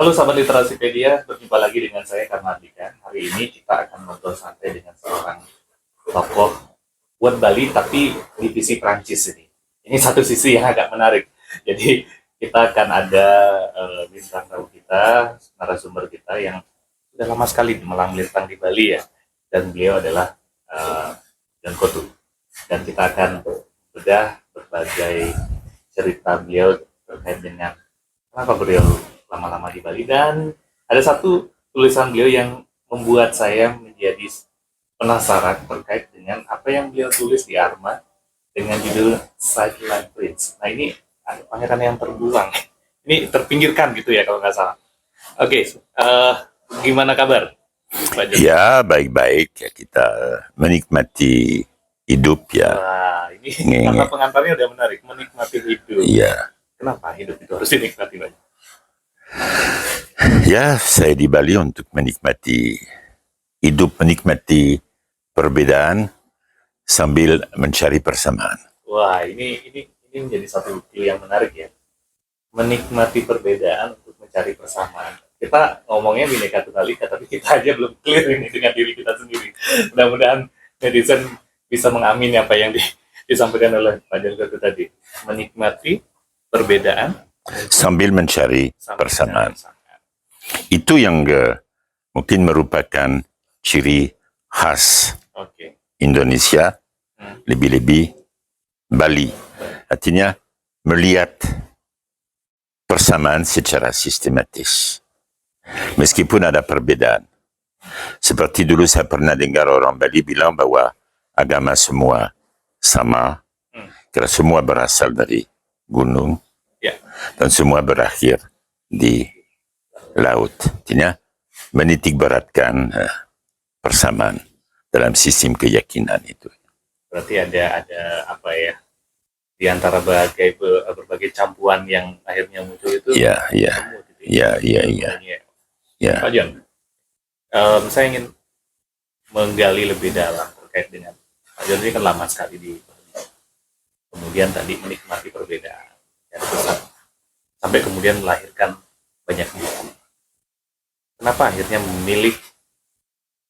Halo sahabat Literasipedia, berjumpa lagi dengan saya Karnardika. Hari ini kita akan ngobrol santai dengan seorang tokoh buat Bali tapi divisi Prancis ini. Ini satu sisi yang agak menarik. Jadi kita akan ada bintang tamu kita, narasumber kita yang sudah lama sekali melintang di Bali ya. Dan beliau adalah John Kotu. Dan kita akan bedah berbagai cerita beliau terkait dengan kenapa beliau lama-lama di Bali, dan ada satu tulisan beliau yang membuat saya menjadi penasaran terkait dengan apa yang beliau tulis di Arma dengan judul Sideline Prince. Nah ini pangeran yang terbuang, ini terpinggirkan gitu ya kalau nggak salah. Oke, gimana kabar Pak Joko? Ya, baik-baik ya, kita menikmati hidup ya. Wah, ini kata pengantarnya udah menarik, menikmati hidup. Ya. Kenapa hidup itu harus dinikmati banyak? Ya, saya di Bali untuk menikmati hidup, menikmati perbedaan sambil mencari persamaan. Wah, ini menjadi satu clue yang menarik ya. Menikmati perbedaan untuk mencari persamaan. Kita ngomongnya Bhinneka Tunggal Ika, tapi kita aja belum clear ini dengan diri kita sendiri. Mudah-mudahan netizen bisa mengamini apa yang disampaikan oleh Pak Joko tadi. Menikmati perbedaan sambil mencari persamaan. Itu yang mungkin merupakan ciri khas Indonesia, lebih-lebih Bali. Artinya melihat persamaan secara sistematis. Meskipun ada perbedaan. Seperti dulu saya pernah dengar orang Bali bilang bahwa agama semua sama, karena semua berasal dari gunung, dan semua berakhir di laut. Artinya menitik beratkan persamaan dalam sistem keyakinan itu. Berarti ada apa ya, di antara berbagai campuran yang akhirnya muncul itu. Ya. Pak John, saya ingin menggali lebih dalam terkait dengan Pak John ini kan lama sekali di kemudian tadi menikmati perbedaan ya, sampai kemudian melahirkan banyak buku. Kenapa akhirnya memilih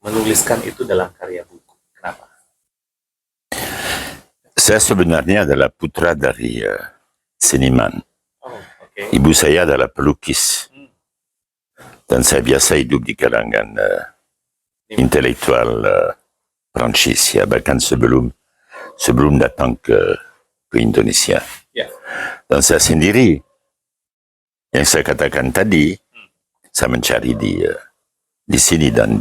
menuliskan itu dalam karya buku? Kenapa? Saya sebenarnya adalah putra dari seniman. Ibu saya adalah pelukis. Dan saya biasa hidup di kalangan intelektual Prancis ya, bahkan sebelum datang ke Indonesia. Dan saya sendiri, yang saya katakan tadi, saya mencari di sini dan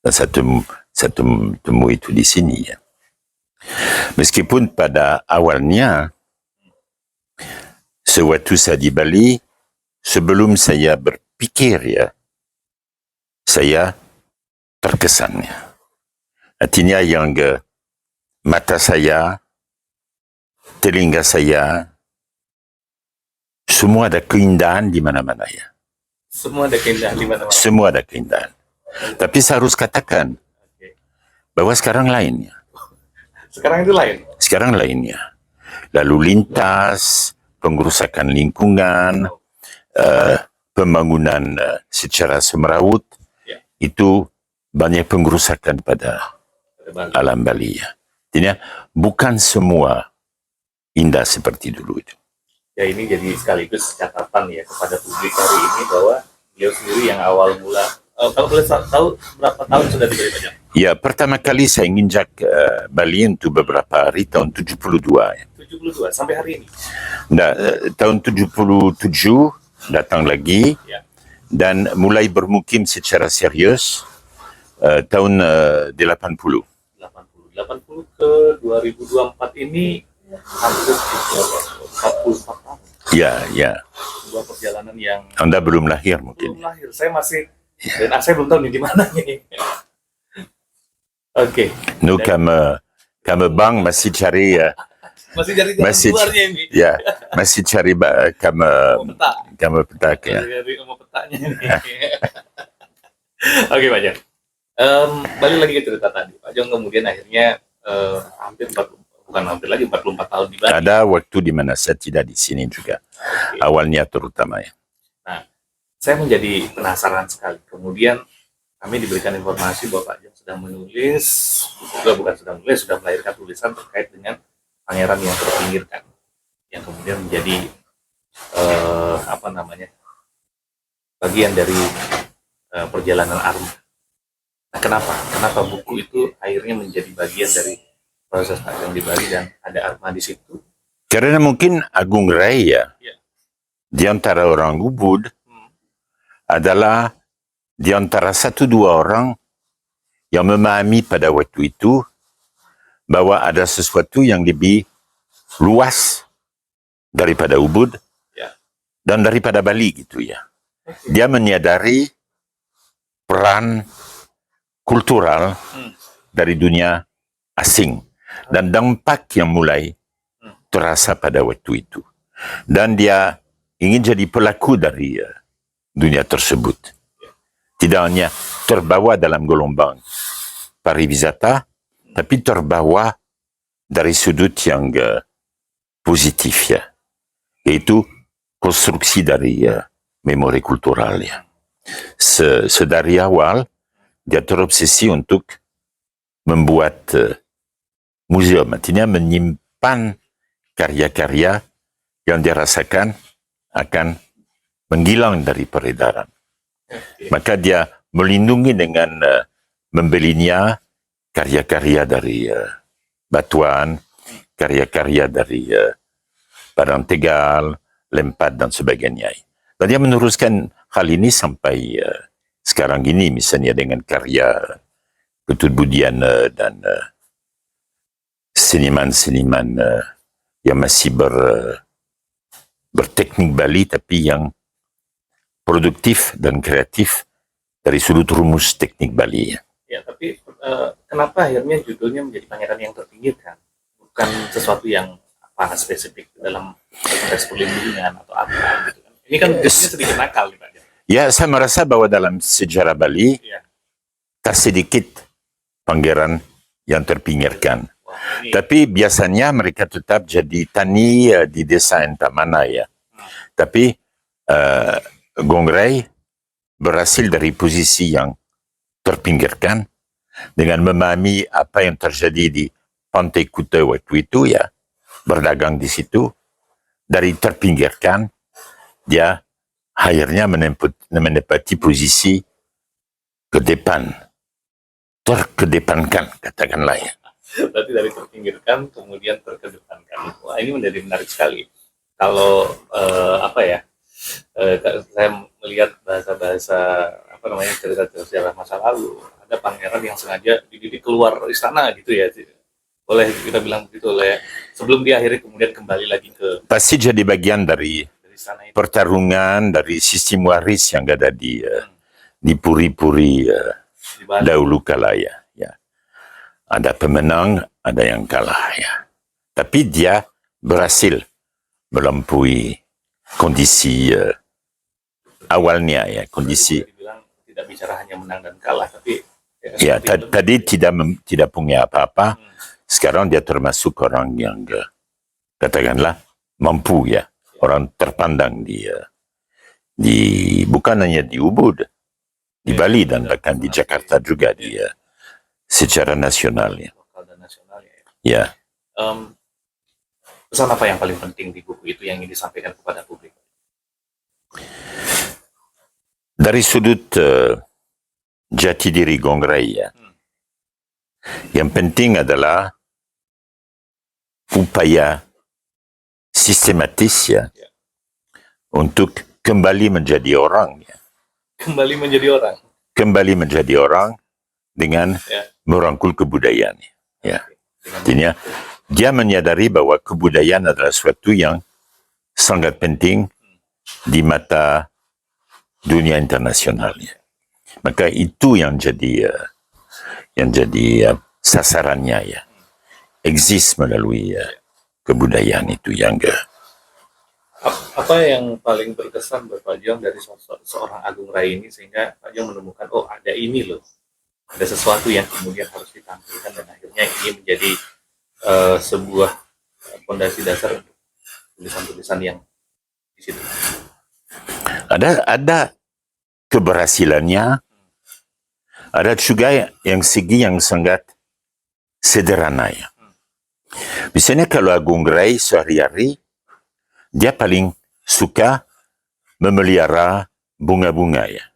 saya temu itu di sini ya. Meskipun pada awalnya sewaktu saya di Bali, sebelum saya berpikir ya, saya terkesan ya. Artinya yang mata saya, telinga saya, semua ada keindahan di mana-mana ya. Semua ada keindahan di mana-mana. Semua ada keindahan. Tapi saya harus katakan bahwa sekarang lainnya. Sekarang itu lain? Sekarang lainnya. Lalu lintas, pengerusakan lingkungan, pembangunan secara semeraut, itu banyak pengerusakan pada alam Bali. Artinya bukan semua indah seperti dulu itu. Ya ini jadi sekaligus catatan ya kepada publik hari ini bahwa beliau sendiri yang awal mula, kalau boleh tahu berapa tahun sudah di Bali Pak? Ya, pertama kali saya nginjak Bali untuk beberapa hari tahun 72 ya. 72 sampai hari ini? Nah, tahun 77 datang lagi dan mulai bermukim secara serius tahun 80 ke 2024 ini hampir 44 tahun. Ya. Sebuah perjalanan yang Anda belum lahir mungkin. Belum lahir, saya masih dan saya belum tahu nih di mana ini. Nous comme bang masih cari keluarnya ini. Ya, masih cari kamu peta ya. Mau petanya ini. Oke, Pak Jong. Balik lagi ke cerita tadi. Pak Jong kemudian akhirnya hampir 44 tahun di Bali. Ada waktu di mana saya tidak di sini juga. Awalnya terutama ya. Nah, saya menjadi penasaran sekali. Kemudian kami diberikan informasi bahwa Pak Jong sedang menulis, bukan sedang menulis, sudah melahirkan tulisan terkait dengan pangeran yang terpinggirkan, yang kemudian menjadi apa namanya, bagian dari perjalanan Arma. Nah, kenapa buku itu akhirnya menjadi bagian dari proses Pak Jong di Bali dan ada Arma di situ? Karena mungkin Agung Rai ya, di antara orang Ubud adalah di antara 1-2 orang yang memahami pada waktu itu bahwa ada sesuatu yang lebih luas daripada Ubud dan daripada Bali gitu ya. Dia menyadari peran kultural dari dunia asing dan dampak yang mulai terasa pada waktu itu. Dan dia ingin jadi pelaku dari dunia tersebut. Tidak hanya terbawa dalam gelombang pariwisata, tapi terbawa dari sudut yang positif ya, yaitu konstruksi dari memori kultural ya. Sedari awal dia terobsesi untuk membuat museum, artinya menyimpan karya-karya yang dirasakan akan menghilang dari peredaran. Maka dia melindungi dengan membelinya karya-karya dari Batuan, karya-karya dari Padang Tegal, Lempat dan sebagainya. Dan dia meneruskan hal ini sampai sekarang ini, misalnya dengan karya Ketut Budiana dan seniman-seniman yang masih berteknik Bali tapi yang produktif dan kreatif dari sudut rumus teknik Bali. Ya, tapi kenapa akhirnya judulnya menjadi pangeran yang terpinggirkan? Bukan sesuatu yang apa spesifik dalam konteks perlindungan atau apa gitu kan? Ini kan sedikit nakal nih Pak. Ya, saya merasa bahwa dalam sejarah Bali tak sedikit pangeran yang terpinggirkan. Tapi biasanya mereka tetap jadi tani di desa Entamana ya. Tapi Gongrai berhasil dari posisi yang terpinggirkan dengan memahami apa yang terjadi di Pantai Kuta waktu itu ya, berdagang di situ. Dari terpinggirkan dia akhirnya menempati posisi ke depan, terkedepankan katakanlah ya. Berarti dari terpinggirkan kemudian terkedepankan. Wah, ini menjadi menarik sekali. Kalau apa ya? Saya melihat bahasa-bahasa apa namanya, cerita-cerita sejarah masa lalu, ada pangeran yang sengaja dididik keluar istana gitu ya, boleh kita bilang begitu oleh sebelum dia akhirnya kemudian kembali lagi ke pasti jadi bagian dari pertarungan dari sistem waris yang ada di puri-puri dahulu kala ya. Ada pemenang, ada yang kalah ya. Tapi dia berhasil melampaui kondisi awalnya ya, kondisi. Dibilang tidak bicara hanya menang dan kalah, tapi ya tadi tidak punya apa-apa. Sekarang dia termasuk orang yang katakanlah mampu ya, orang terpandang di bukan hanya di Ubud, di Bali dan bahkan di Jakarta juga di secara nasional ya. Ya. Pesan apa yang paling penting di buku itu yang ingin disampaikan kepada publik? Dari sudut jati diri Gongrai ya, yang penting adalah upaya sistematis ya, untuk kembali menjadi orang ya. Kembali menjadi orang. Kembali menjadi orang dengan merangkul kebudayaan ya. Artinya dia menyadari bahwa kebudayaan adalah sesuatu yang sangat penting di mata dunia internasional ya. Maka itu yang jadi sasarannya ya. Eksis melalui kebudayaan itu yang apa yang paling berkesan buat Pak Jong dari seorang Agung Rai ini sehingga Pak Jong menemukan ada ini loh, ada sesuatu yang kemudian harus ditampilkan dan akhirnya ini menjadi sebuah fondasi dasar untuk tulisan-tulisan yang di situ. Ada keberhasilannya, ada juga yang segi yang sangat sederhana ya. Misalnya kalau Agung Rai sehari-hari, dia paling suka memelihara bunga-bunga ya.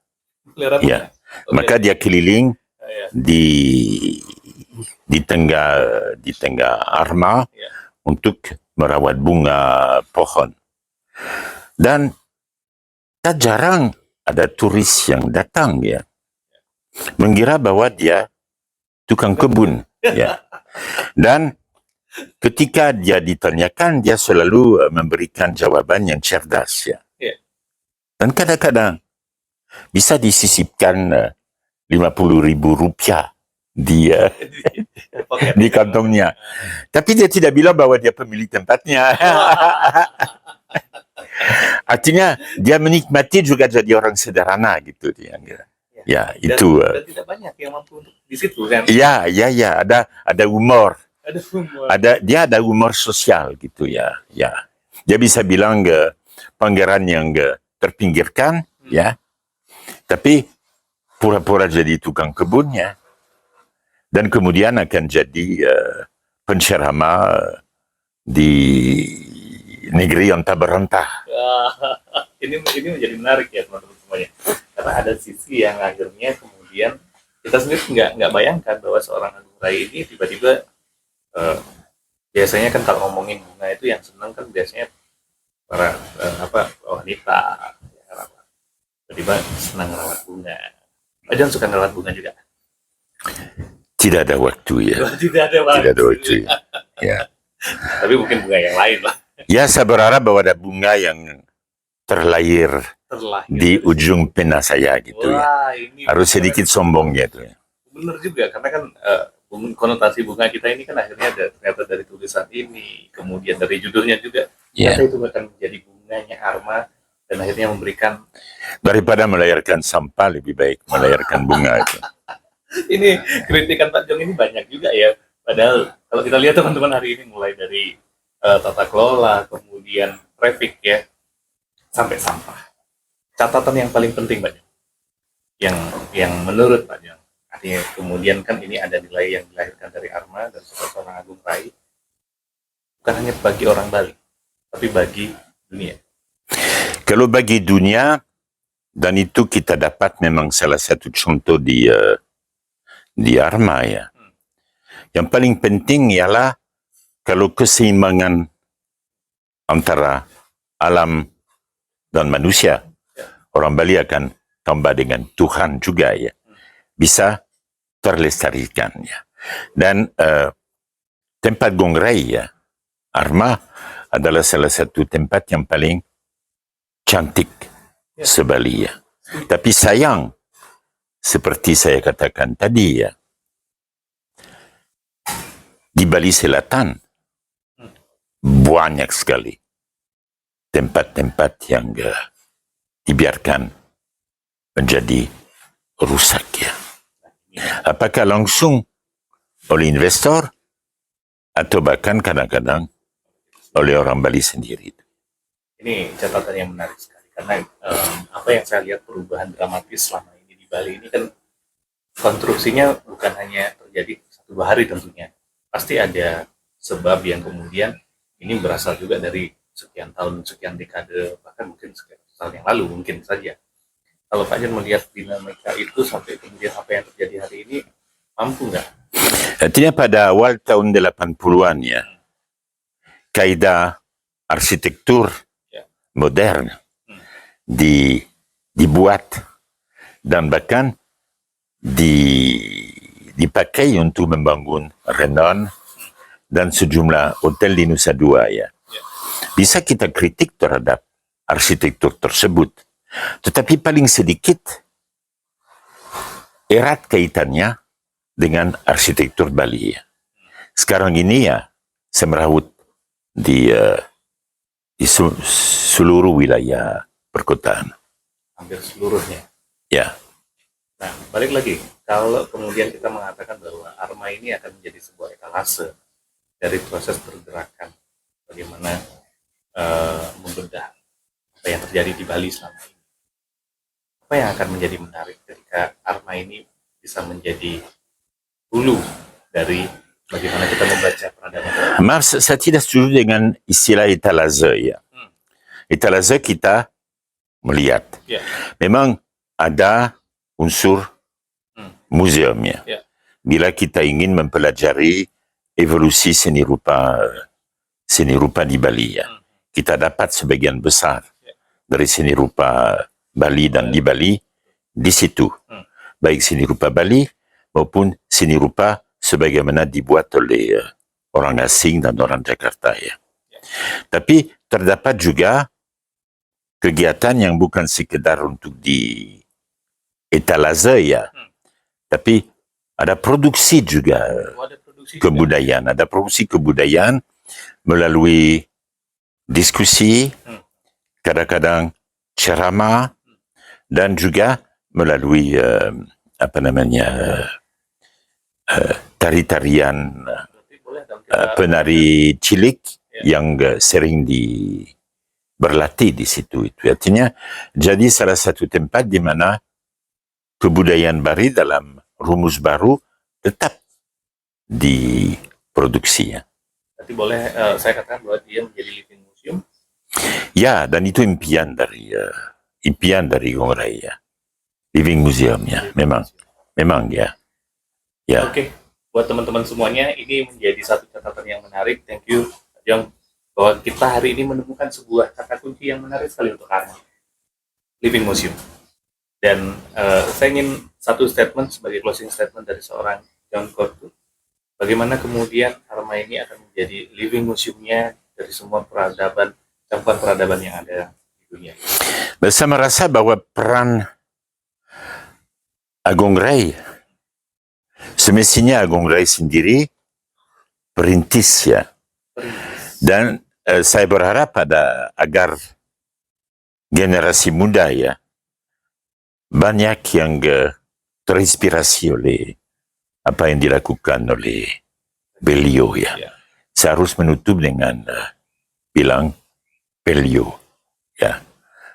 Melihara bunga. Ya. Maka dia keliling Ya. di tengah Arma Ya. untuk merawat bunga pohon. Dan tak jarang ada turis yang datang ya, mengira bahwa dia tukang kebun ya. Dan ketika dia ditanyakan, dia selalu memberikan jawaban yang cerdas ya. Ya. Dan kadang-kadang bisa disisipkan 50.000 rupiah di di kantongnya. Tapi dia tidak bilang bahwa dia pemilik tempatnya. Artinya dia menikmati juga jadi orang sederhana gitu dia. Ya, itu. Dan tidak banyak yang mampu untuk di situ kan. Ya, ada humor. Ada humor. Dia ada humor sosial gitu ya. Ya. Dia bisa bilang pangeran yang terpinggirkan ya. Tapi pura-pura jadi tukang kebun ya. Dan kemudian akan jadi penceramah di negeri yang tak berantah. Ini menjadi menarik ya teman-teman semuanya. Karena ada sisi yang akhirnya kemudian kita sendiri nggak bayangkan bahwa seorang Agung Rai ini tiba-tiba biasanya kan kalau ngomongin bunga itu yang senang kan biasanya para wanita ya, tiba-tiba senang merawat bunga. Jangan suka merawat bunga juga. Tidak ada waktu ya. Tidak ada waktu. Ya. Tapi mungkin bunga yang lain lah. Ya, saya berharap bahwa ada bunga yang terlahir di ujung pena saya gitu. Wah, ya. Ini harus sedikit sombong gitu ya. Bener juga, karena kan konotasi bunga kita ini kan akhirnya ternyata dari tulisan ini, kemudian dari judulnya juga. Yeah. Itu akan menjadi bunganya Arma dan akhirnya memberikan. Daripada melahirkan sampah, lebih baik melahirkan bunga itu. Ini kritikan Pak Jong ini banyak juga ya. Padahal kalau kita lihat teman-teman hari ini mulai dari tata kelola, kemudian traffic ya, sampai sampah. Catatan yang paling penting Pak Jong, yang menurut Pak Jong, artinya kemudian kan ini ada nilai yang dilahirkan dari Arma dan seorang Agung Rai, bukan hanya bagi orang Bali, tapi bagi dunia. Kalau bagi dunia, dan itu kita dapat memang salah satu contoh di Arma ya. Yang paling penting ialah kalau keseimbangan antara alam dan manusia, orang Bali akan tambah dengan Tuhan juga ya, bisa terlestarikan ya. Dan tempat Agung Rai ya, Arma adalah salah satu tempat yang paling cantik se-Bali ya. Tapi sayang, seperti saya katakan tadi ya, di Bali Selatan banyak sekali tempat-tempat yang dibiarkan menjadi rusak ya. Apakah langsung oleh investor atau bahkan kadang-kadang oleh orang Bali sendiri. Ini catatan yang menarik sekali karena apa yang saya lihat perubahan dramatis selama ini di Bali ini kan konstruksinya bukan hanya terjadi 1-2 hari tentunya. Pasti ada sebab yang kemudian ini berasal juga dari sekian tahun, sekian dekade, bahkan mungkin sekian tahun yang lalu mungkin saja. Kalau Pak Jan melihat dinamika itu sampai kemudian apa yang terjadi hari ini, mampu nggak? Artinya pada awal tahun 80-an ya, kaidah arsitektur modern dibuat dan bahkan dipakai untuk membangun Renon dan sejumlah hotel di Nusa Dua ya. Bisa kita kritik terhadap arsitektur tersebut, tetapi paling sedikit erat kaitannya dengan arsitektur Bali ya. Sekarang ini ya semrawut di seluruh wilayah perkotaan. Hampir seluruhnya. Ya. Nah, balik lagi, kalau kemudian kita mengatakan bahwa Arma ini akan menjadi sebuah etalase dari proses pergerakan bagaimana membedah apa yang terjadi di Bali selama ini. apa yang akan menjadi menarik ketika Arma ini bisa menjadi hulu dari bagaimana kita membaca peradaban? Maaf, saya tidak setuju dengan istilah etalase ya. Etalase kita melihat. Ya. Memang ada unsur museumnya. Ya. Bila kita ingin mempelajari evolusi seni rupa di Bali ya. Kita dapat sebagian besar dari seni rupa Bali dan di Bali di situ. Baik seni rupa Bali maupun seni rupa sebagaimana dibuat oleh orang asing dan orang Jakarta ya. Tapi terdapat juga kegiatan yang bukan sekedar untuk di etalase ya. Tapi ada produksi juga kebudayaan. Ada produksi kebudayaan melalui diskusi, kadang-kadang ceramah, dan juga melalui tari-tarian penari cilik yang sering berlatih di situ. Itu artinya jadi salah satu tempat di mana kebudayaan Bali dalam rumus baru tetap diproduksi. Berarti boleh saya katakan bahwa dia menjadi living museum? Ya, dan itu impian dari Gongrai ya. Living museum ya, memang ya. Ya. Oke, buat teman-teman semuanya ini menjadi satu catatan yang menarik. Thank you, Jong, bahwa kita hari ini menemukan sebuah kata kunci yang menarik sekali untuk Arma, living museum. Dan saya ingin satu statement sebagai closing statement dari seorang John Kortu. Bagaimana kemudian Arma ini akan menjadi living museumnya dari semua peradaban, campuran peradaban yang ada di dunia. Saya merasa bahwa peran Agong Rai, semestinya Agong Rai sendiri perintis ya. Dan saya berharap agar generasi muda ya, banyak yang terinspirasi oleh apa yang dilakukan oleh beliau ya. Saya harus menutup dengan bilang beliau ya.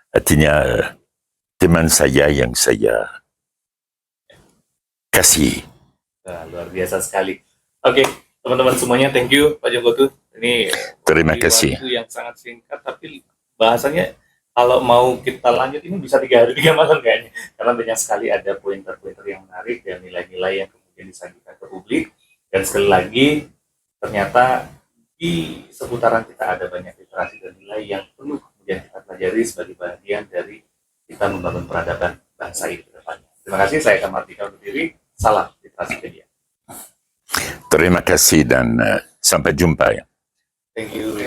Artinya teman saya yang saya kasih. Luar biasa sekali. Oke, teman-teman semuanya, thank you Pak Jonggotu. Ini terima kasih. Waktu yang sangat singkat, tapi bahasanya kalau mau kita lanjut ini bisa 3 hari 3 malam kayaknya, karena banyak sekali ada pointer-pointer yang menarik dan nilai-nilai yang kemudian disajikan ke publik. Dan sekali lagi ternyata di seputaran kita ada banyak literasi dan nilai yang perlu kemudian kita pelajari sebagai bagian dari kita membangun peradaban bangsa ini ke depannya. Terima kasih, saya akan Martika undur diri. Salam literasi media. Terima kasih dan sampai jumpa ya. Thank you.